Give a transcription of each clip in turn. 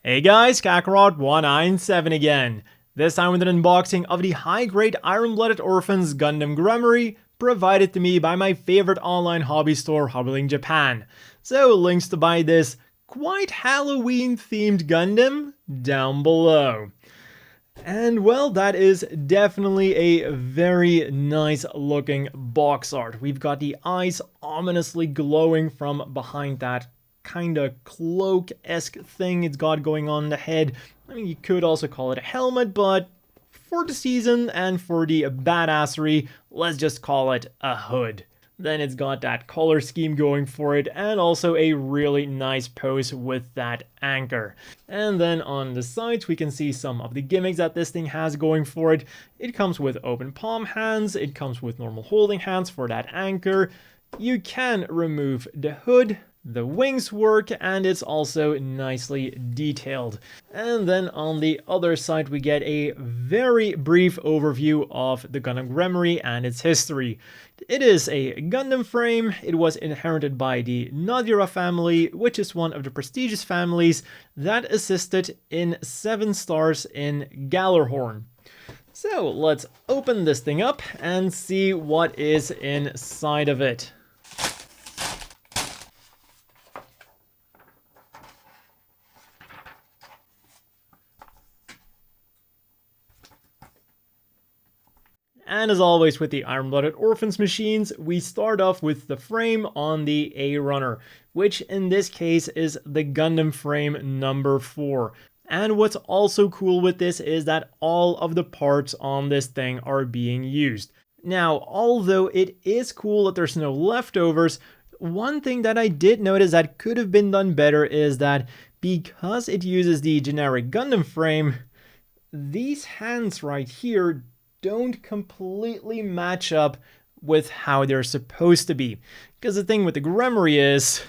Hey guys, Kakarot197 again. This time with an unboxing of the high-grade Iron-Blooded Orphans Gundam Gremory, provided to me by my favorite online hobby store, Hobbylink Japan. So links to buy this quite Halloween-themed Gundam down below. And well, that is definitely a very nice looking box art. We've got the eyes ominously glowing from behind that kind of cloak-esque thing it's got going on in the head. I mean, you could also call it a helmet, but for the season and for the badassery, let's just call it a hood. Then it's got that color scheme going for it, and also a really nice pose with that anchor. And then on the sides, we can see some of the gimmicks that this thing has going for it. It comes with open palm hands, it comes with normal holding hands for that anchor. You can remove the hood, the wings work, and it's also nicely detailed. And then on the other side, we get a very brief overview of the Gundam Gremory and its history. It is a Gundam frame. It was inherited by the Nadira family, which is one of the prestigious families that assisted in 7 stars in Gallerhorn. So let's open this thing up and see what is inside of it. And as always with the Iron-Blooded Orphans machines, we start off with the frame on the A-Runner, which in this case is the Gundam frame number 4. And what's also cool with this is that all of the parts on this thing are being used. Now, although it is cool that there's no leftovers, one thing that I did notice that could have been done better is that because it uses the generic Gundam frame, these hands right here don't completely match up with how they're supposed to be. Because the thing with the Gremory is,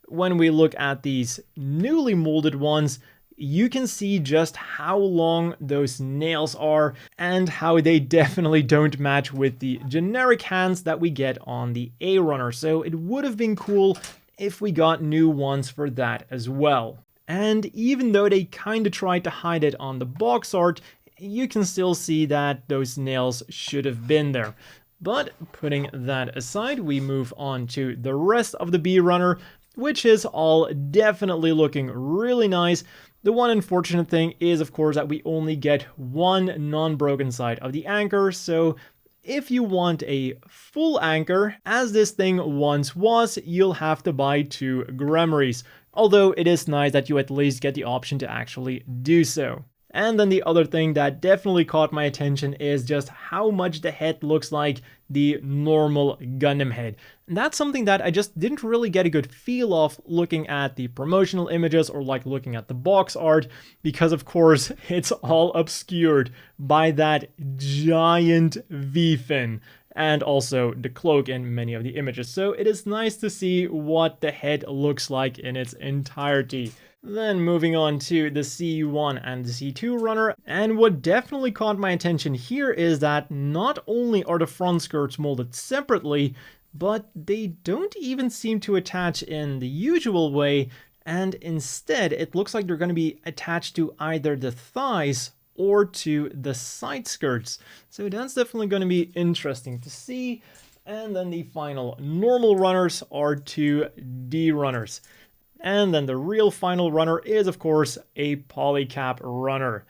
when we look at these newly molded ones, you can see just how long those nails are and how they definitely don't match with the generic hands that we get on the A-Runner. So it would have been cool if we got new ones for that as well. And even though they kind of tried to hide it on the box art, you can still see that those nails should have been there. But putting that aside, we move on to the rest of the B-Runner, which is all definitely looking really nice. The one unfortunate thing is, of course, that we only get one non-broken side of the anchor, so if you want a full anchor, as this thing once was, you'll have to buy 2 Gremorys, although it is nice that you at least get the option to actually do so. And then the other thing that definitely caught my attention is just how much the head looks like the normal Gundam head. And that's something that I just didn't really get a good feel of looking at the promotional images or like looking at the box art, because of course it's all obscured by that giant V-fin and also the cloak in many of the images. So it is nice to see what the head looks like in its entirety. Then moving on to the C1 and the C2 runner, and what definitely caught my attention here is that not only are the front skirts molded separately, but they don't even seem to attach in the usual way, and instead it looks like they're going to be attached to either the thighs or to the side skirts. So that's definitely going to be interesting to see. And then the final normal runners are 2 D runners. And then the real final runner is, of course, a polycap runner.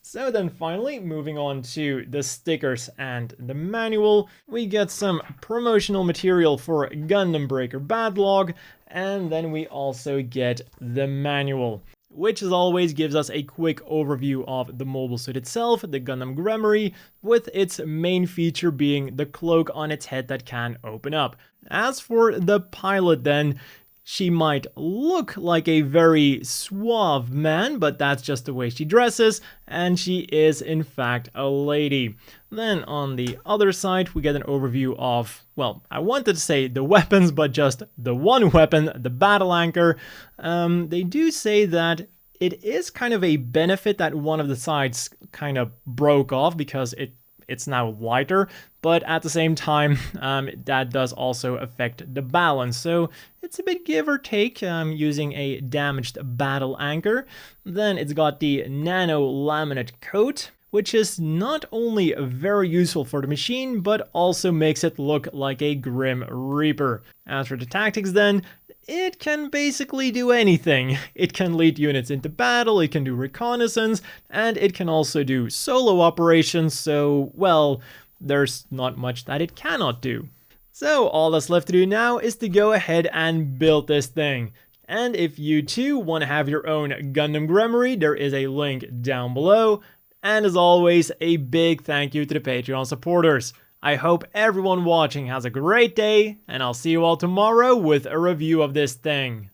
So then finally, moving on to the stickers and the manual, we get some promotional material for Gundam Breaker Badlog, and then we also get the manual, which as always gives us a quick overview of the mobile suit itself, the Gundam Gremory, with its main feature being the cloak on its head that can open up. As for the pilot then, she might look like a very suave man, but that's just the way she dresses, and she is in fact a lady. Then on the other side, we get an overview of, well, I wanted to say the weapons, but just the one weapon, the battle anchor. They do say that it is kind of a benefit that one of the sides kind of broke off because it it's now lighter, but at the same time, that does also affect the balance. So it's a bit give or take, using a damaged battle anchor. Then it's got the nano laminate coat, which is not only very useful for the machine, but also makes it look like a Grim Reaper. As for the tactics then, it can basically do anything. It can lead units into battle, it can do reconnaissance, and it can also do solo operations, so, well, there's not much that it cannot do. So all that's left to do now is to go ahead and build this thing. And if you too want to have your own Gundam Gremory, there is a link down below. And as always, a big thank you to the Patreon supporters. I hope everyone watching has a great day, and I'll see you all tomorrow with a review of this thing.